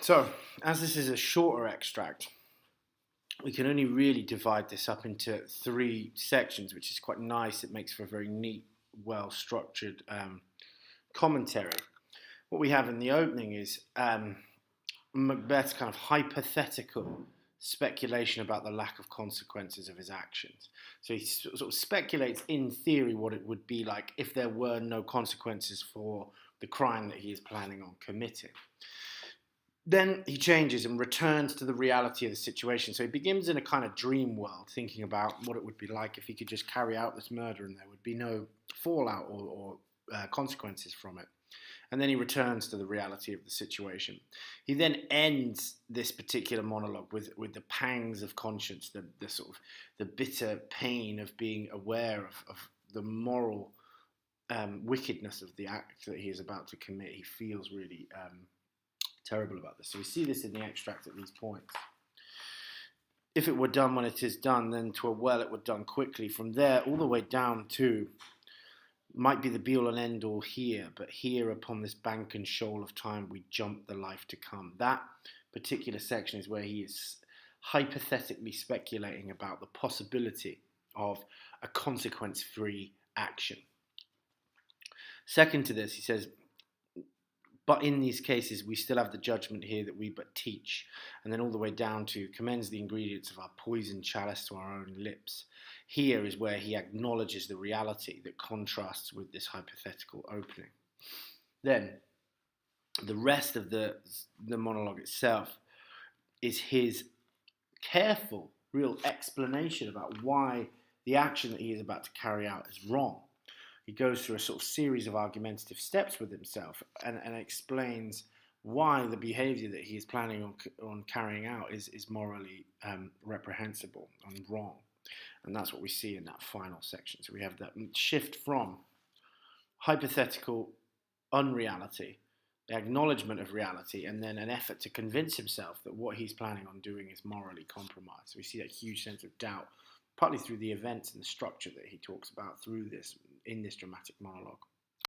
So, as this is a shorter extract, we can only really divide this up into three sections, which is quite nice. It makes for a very neat, well-structured commentary. What we have in the opening is Macbeth's kind of hypothetical speculation about the lack of consequences of his actions. So he sort of speculates in theory what it would be like if there were no consequences for the crime that he is planning on committing. Then he changes and returns to the reality of the situation. So he begins in a kind of dream world, thinking about what it would be like if he could just carry out this murder and there would be no fallout or consequences from it. And then he returns to the reality of the situation. He then ends this particular monologue with the pangs of conscience, the sort of the bitter pain of being aware of the moral wickedness of the act that he is about to commit. He feels really terrible about this. So we see this in the extract at these points. If it were done when it is done, then 'twere well it were done quickly. From there all the way down to might be the be-all and end-all here, but here upon this bank and shoal of time we jump the life to come. That particular section is where he is hypothetically speculating about the possibility of a consequence-free action. Second to this, he says, but in these cases, we still have the judgment here that we but teach. And then all the way down to commends the ingredients of our poisoned chalice to our own lips. Here is where he acknowledges the reality that contrasts with this hypothetical opening. Then, the rest of the monologue itself is his careful, real explanation about why the action that he is about to carry out is wrong. He goes through a sort of series of argumentative steps with himself and explains why the behavior that he is planning on carrying out is morally reprehensible and wrong. And that's what we see in that final section. So we have that shift from hypothetical unreality, the acknowledgement of reality, and then an effort to convince himself that what he's planning on doing is morally compromised. So we see that huge sense of doubt, partly through the events and the structure that he talks about through this, in this dramatic monologue.